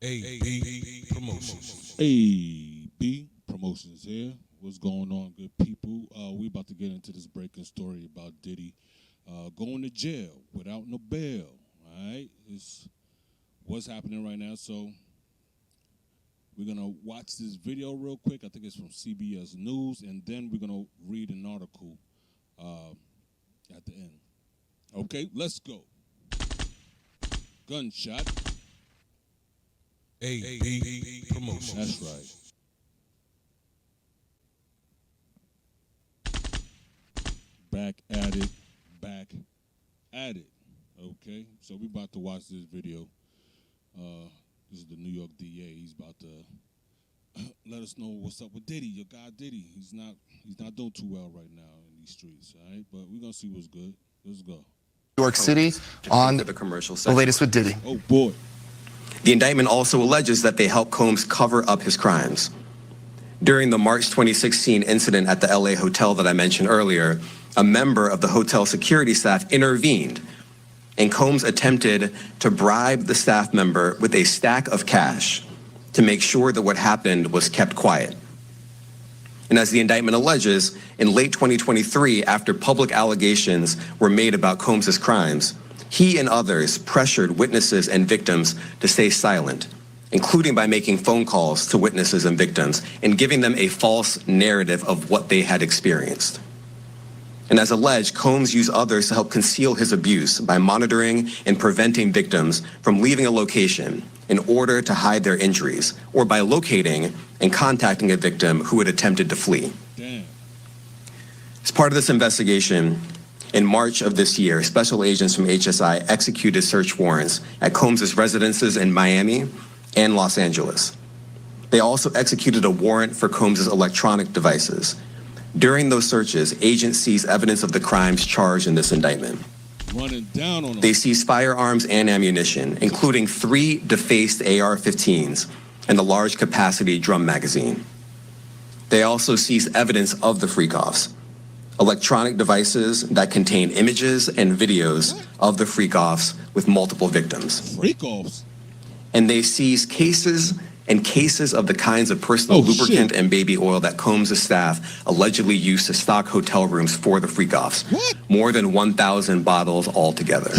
AB Promotions. AB Promotions here. What's going on, good people? We about to get into this breaking story about Diddy going to jail without no bail. All right, it's what's happening right now. So we're gonna watch this video real quick. I think it's from CBS News, and then we're gonna read an article at the end. Okay, let's go. Gunshot. AB Promotions. That's right. Back at it, back at it. Okay, so we about to watch this video. This is the New York DA. He's about to let us know what's up with Diddy, your guy Diddy. He's not doing too well right now in these streets. All right, but we're gonna see what's good. Let's go. New York City on the commercial latest with Diddy. Oh boy. The indictment also alleges that they helped Combs cover up his crimes. During the March 2016 incident at the LA hotel that I mentioned earlier, a member of the hotel security staff intervened, and Combs attempted to bribe the staff member with a stack of cash to make sure that what happened was kept quiet. And as the indictment alleges, in late 2023, after public allegations were made about Combs' crimes, he and others pressured witnesses and victims to stay silent, including by making phone calls to witnesses and victims and giving them a false narrative of what they had experienced. And as alleged, Combs used others to help conceal his abuse by monitoring and preventing victims from leaving a location in order to hide their injuries, or by locating and contacting a victim who had attempted to flee. Damn. As part of this investigation, in March of this year, special agents from HSI executed search warrants at Combs' residences in Miami and Los Angeles. They also executed a warrant for Combs' electronic devices. During those searches, agents seized evidence of the crimes charged in this indictment. Running down on them. They seized firearms and ammunition, including 3 defaced AR-15s and a large capacity drum magazine. They also seized evidence of the freak-offs, electronic devices that contain images and videos of the freak-offs with multiple victims. Freak-offs? And they seized cases and cases of the kinds of personal lubricant and baby oil that Combs' staff allegedly used to stock hotel rooms for the freak-offs. What? More than 1,000 bottles altogether.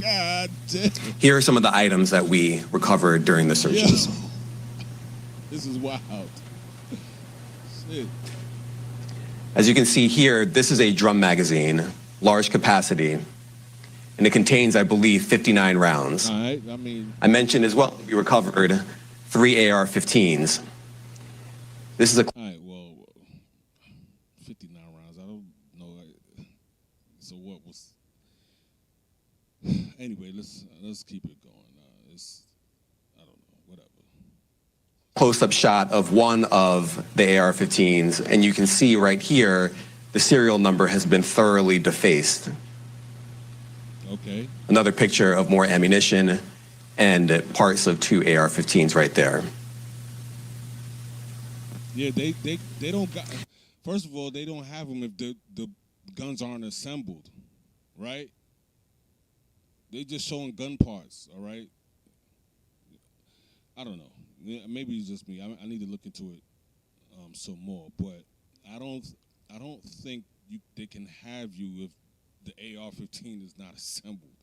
God damn. Here are some of the items that we recovered during the searches. Yo. This is wild. Shit. As you can see here, this is a drum magazine, large capacity, and it contains, I believe, 59 rounds. All right, I mean, I mentioned as well, we recovered 3 AR-15s. This is a... all right, well, 59 rounds. I don't know. So what was... Anyway, let's keep it going. I don't know, whatever. Close-up shot of one of the AR-15s, and you can see right here, the serial number has been thoroughly defaced. Okay. Another picture of more ammunition and parts of 2 AR-15s right there. Yeah, they don't got. First of all, they don't have them if the guns aren't assembled, right? They just showing gun parts, all right? I don't know. Maybe it's just me. I need to look into it some more, but I don't think they can have you if the AR-15 is not assembled.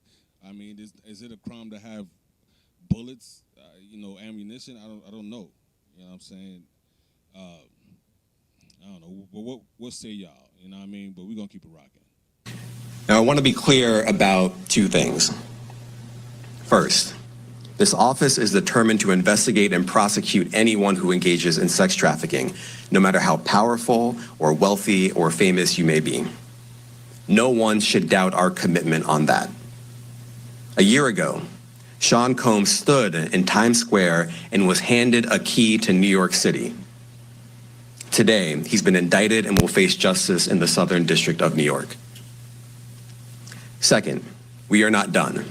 I mean, is it a crime to have bullets, ammunition? I don't know. You know what I'm saying? I don't know. But what say y'all? You know what I mean? But we're gonna keep it rocking. Now, I want to be clear about 2 things. First, this office is determined to investigate and prosecute anyone who engages in sex trafficking, no matter how powerful or wealthy or famous you may be. No one should doubt our commitment on that. A year ago, Sean Combs stood in Times Square and was handed a key to New York City. Today, he's been indicted and will face justice in the Southern District of New York. Second, we are not done.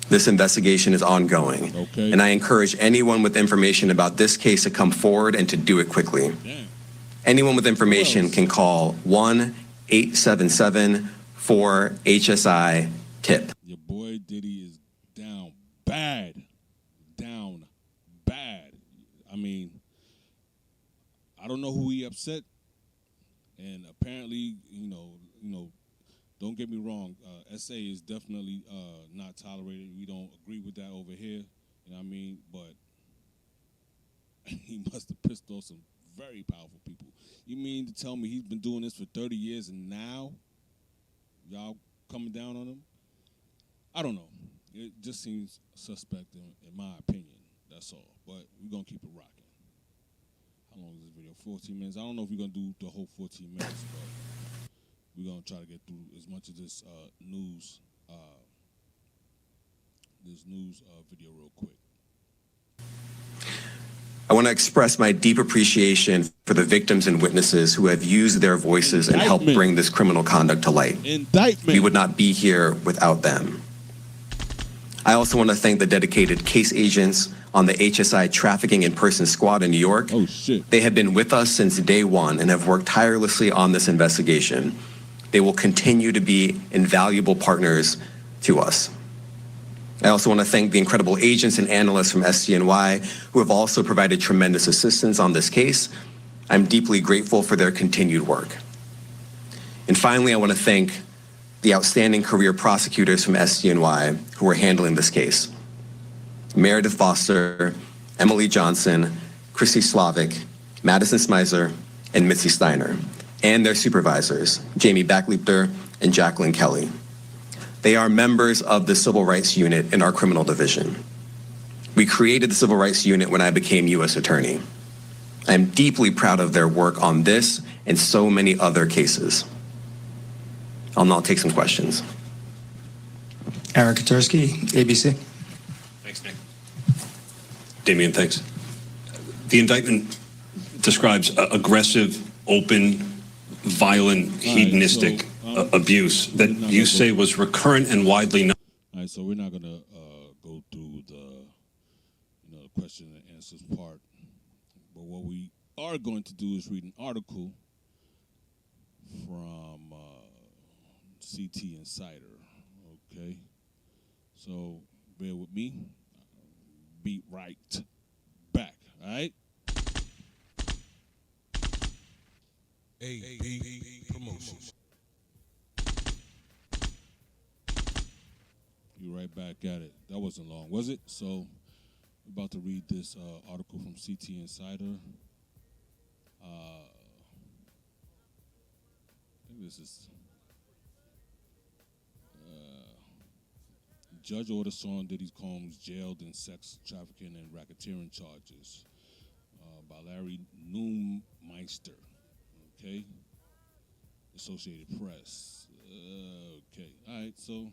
This investigation is ongoing, Okay. and I encourage anyone with information about this case to come forward and to do it quickly. Damn. Anyone with information can call 1-877-4-HSI-TIP. Your boy Diddy is down bad. Down bad. I mean, I don't know who he upset, and apparently, don't get me wrong, SA is definitely not tolerated. We don't agree with that over here. You know what I mean? But he must have pissed off some very powerful people. You mean to tell me he's been doing this for 30 years and now y'all coming down on him? I don't know. It just seems suspect in my opinion. That's all. But we're going to keep it rocking. How long is this video? 14 minutes. I don't know if we're going to do the whole 14 minutes, but we're going to try to get through as much of this news video real quick. I want to express my deep appreciation for the victims and witnesses who have used their voices and helped bring this criminal conduct to light. Indictment. We would not be here without them. I also want to thank the dedicated case agents on the HSI Trafficking in Person Squad in New York. Oh, shit. They have been with us since day one and have worked tirelessly on this investigation. They will continue to be invaluable partners to us. I also want to thank the incredible agents and analysts from SDNY who have also provided tremendous assistance on this case. I'm deeply grateful for their continued work. And finally, I want to thank the outstanding career prosecutors from SDNY who are handling this case. Meredith Foster, Emily Johnson, Chrissy Slavic, Madison Smizer, and Mitzi Steiner, and their supervisors, Jamie Backleiter and Jacqueline Kelly. They are members of the Civil Rights Unit in our criminal division. We created the Civil Rights Unit when I became U.S. Attorney. I am deeply proud of their work on this and so many other cases. I'll now take some questions. Eric Katursky, ABC. Thanks, Nick. Damian, thanks. The indictment describes aggressive, open, violent, hedonistic abuse that you say was recurrent and widely known. All right, so we're not going to go through the question and answers part. But what we are going to do is read an article from CT Insider, okay? So bear with me. Be right back, all right? AB Promotions. You're right back at it. That wasn't long, was it? So we're about to read this article from CT Insider. I think this is judge orders Sean Diddy Combs jailed in sex trafficking and racketeering charges by Larry Neumeister. Okay. Associated Press. Okay. All right. So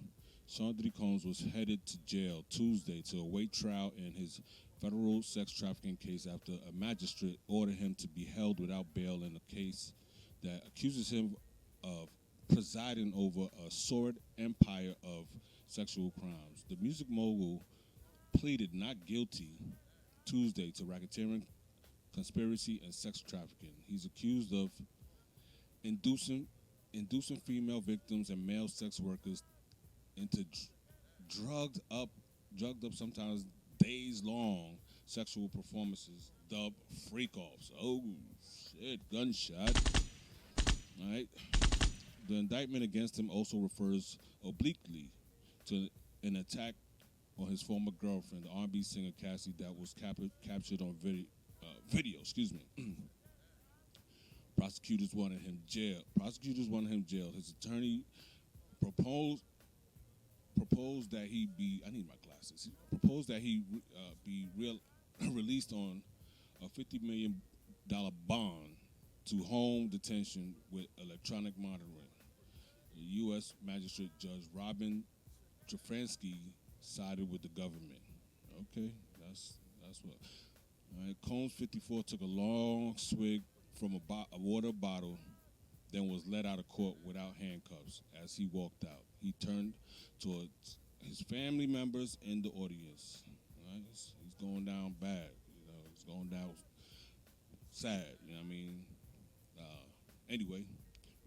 Sean Diddy Combs was headed to jail Tuesday to await trial in his federal sex trafficking case after a magistrate ordered him to be held without bail in a case that accuses him of presiding over a sordid empire of sexual crimes. The music mogul pleaded not guilty Tuesday to racketeering, conspiracy, and sex trafficking. He's accused of inducing female victims and male sex workers into drugged up sometimes days-long sexual performances dubbed freak-offs. Oh, shit, gunshot. All right. The indictment against him also refers obliquely to an attack on his former girlfriend, the R&B singer Cassie, that was captured on video. Prosecutors wanted him jailed. His attorney proposed that he be. I need my glasses. Proposed that he be released on a $50 million bond to home detention with electronic monitoring. The U.S. Magistrate Judge Robin Trafansky sided with the government. Okay, that's what. All right, Combs, 54, took a long swig from a water bottle, then was led out of court without handcuffs. As he walked out, he turned towards his family members in the audience. All right? He's going down bad. He's going down sad. You know what I mean? Anyway,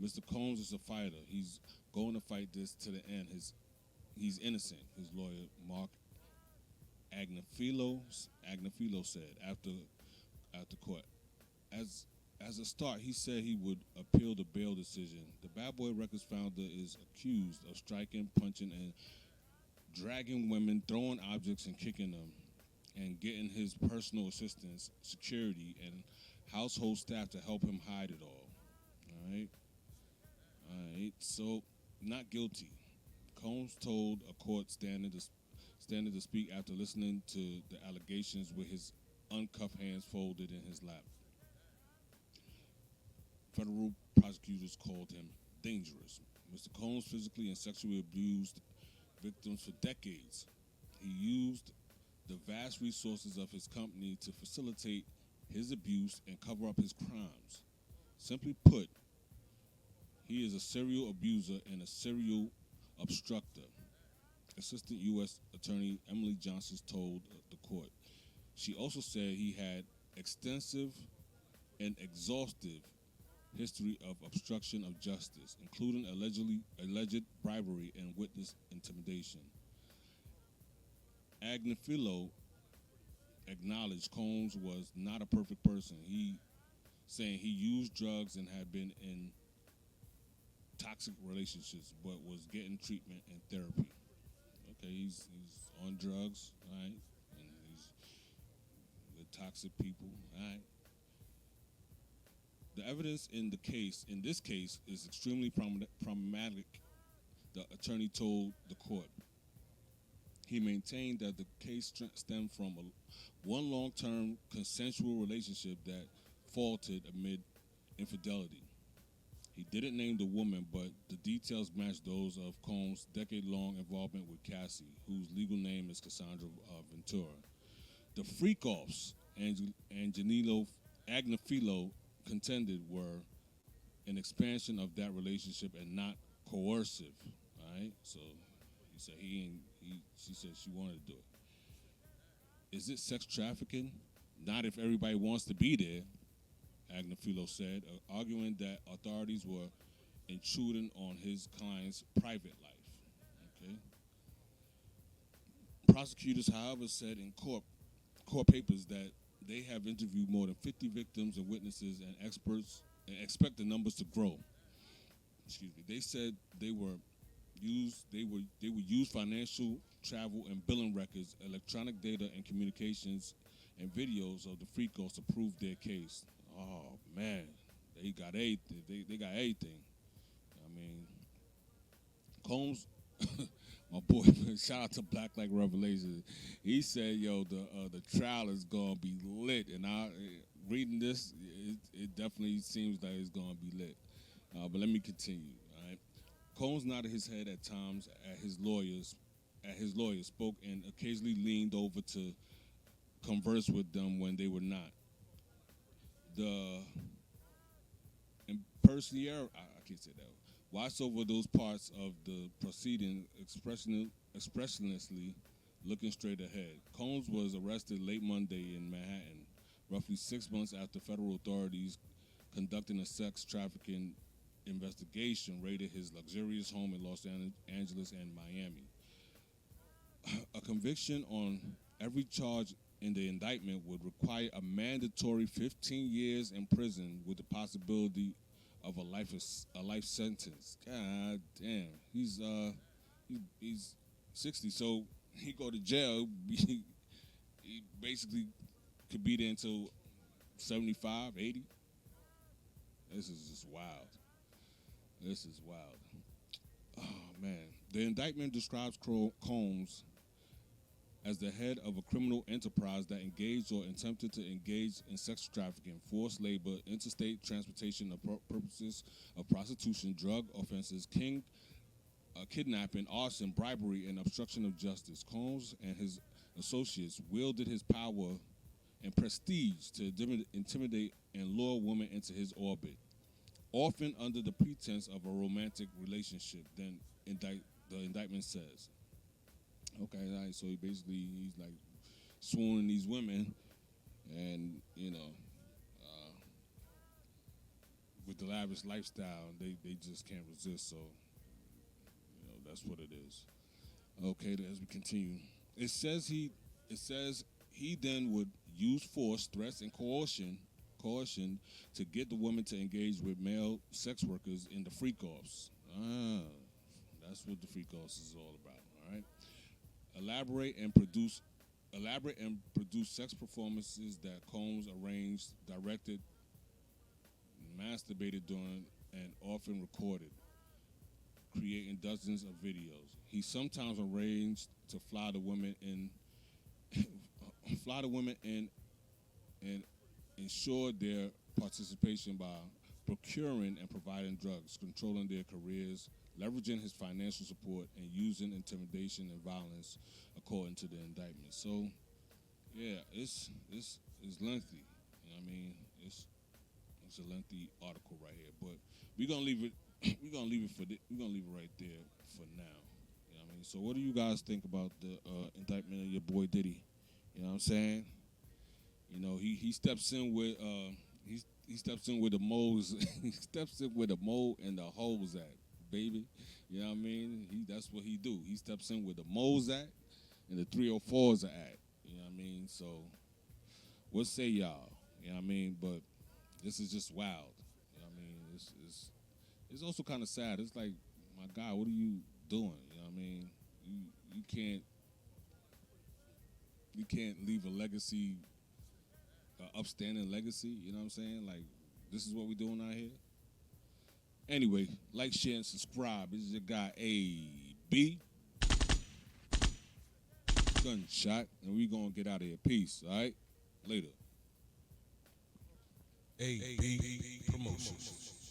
Mr. Combs is a fighter. He's going to fight this to the end. He's innocent. His lawyer, Mark Agnifilo said after court. As a start, he said he would appeal the bail decision. The Bad Boy Records founder is accused of striking, punching, and dragging women, throwing objects and kicking them, and getting his personal assistants, security, and household staff to help him hide it all. All right. So, not guilty. Combs told a court standing to speak after listening to the allegations with his uncuffed hands folded in his lap. Federal prosecutors called him dangerous. Mr. Combs physically and sexually abused victims for decades. He used the vast resources of his company to facilitate his abuse and cover up his crimes. Simply put, he is a serial abuser and a serial obstructor. Assistant U.S. Attorney Emily Johnson told the court. She also said he had extensive and exhaustive history of obstruction of justice, including alleged bribery and witness intimidation. Agnifilo acknowledged Combs was not a perfect person. Saying he used drugs and had been in toxic relationships, but was getting treatment and therapy. Okay, he's on drugs, all right, and he's with toxic people, all right. The evidence in this case, is extremely problematic, the attorney told the court. He maintained that the case stemmed from one long-term consensual relationship that faltered amid infidelity. He didn't name the woman, but the details matched those of Combs' decade-long involvement with Cassie, whose legal name is Cassandra Ventura. The freak-offs Agnifilo contended were an expansion of that relationship and not coercive. All right, so he said she said she wanted to do it. Is it sex trafficking? Not if everybody wants to be there, Agnifilo said, arguing that authorities were intruding on his client's private life. Okay. Prosecutors, however, said in court papers that they have interviewed more than 50 victims and witnesses and experts and expect the numbers to grow. Excuse me. They said they would use financial, travel, and billing records, electronic data and communications, and videos of the freak-offs to prove their case. Oh man, they got everything. They got everything. I mean, Combs, my boy, shout out to Black Like Revelations. He said, "Yo, the trial is gonna be lit," and reading this, it definitely seems like it's gonna be lit. But let me continue. All right, Combs nodded his head at times at his lawyers, spoke and occasionally leaned over to converse with them when they were not. The impersonator, I can't say that, watched over those parts of the proceeding expressionlessly, looking straight ahead. Combs was arrested late Monday in Manhattan, roughly 6 months after federal authorities conducting a sex trafficking investigation raided his luxurious home in Los Angeles and Miami. A conviction on every charge in the indictment would require a mandatory 15 years in prison with the possibility of a life sentence. God damn, he's 60, so he go to jail. He basically could be there until 75, 80. This is just wild. This is wild. Oh man, the indictment describes Combs as the head of a criminal enterprise that engaged or attempted to engage in sex trafficking, forced labor, interstate transportation for purposes of prostitution, drug offenses, kidnapping, arson, bribery, and obstruction of justice. Combs and his associates wielded his power and prestige to intimidate and lure women into his orbit, often under the pretense of a romantic relationship, the indictment says. Okay, all right, so he's like swooning these women, and with the lavish lifestyle, they just can't resist. So that's what it is. Okay, as we continue, it says he it says he then would use force, threats, and coercion to get the woman to engage with male sex workers in the freak-offs. That's what the freak-offs is all about, all right? Elaborate and produce sex performances that Combs arranged, directed, masturbated during, and often recorded, creating dozens of videos. He sometimes arranged to fly the women in and ensure their participation by procuring and providing drugs, controlling their careers, leveraging his financial support, and using intimidation and violence, according to the indictment. So, yeah, it's lengthy. You know what I mean? It's a lengthy article right here, but we're gonna leave it. We're gonna leave it right there for now. You know what I mean? So, what do you guys think about the indictment of your boy Diddy? You know what I'm saying? You know, he steps in with he steps in with the moles. He steps in where the mole and the holes at, baby. You know what I mean? That's what he do. He steps in where the moles at and the 304s are at. You know what I mean? So, what say y'all? You know what I mean? But this is just wild. You know what I mean? It's also kind of sad. It's like, my God, what are you doing? You know what I mean? You can't leave a legacy, upstanding legacy. You know what I'm saying? Like, this is what we doing out here. Anyway, like, share, and subscribe. This is your guy AB Gunshot, and we gonna get out of here. Peace. All right, later. AB Promotions.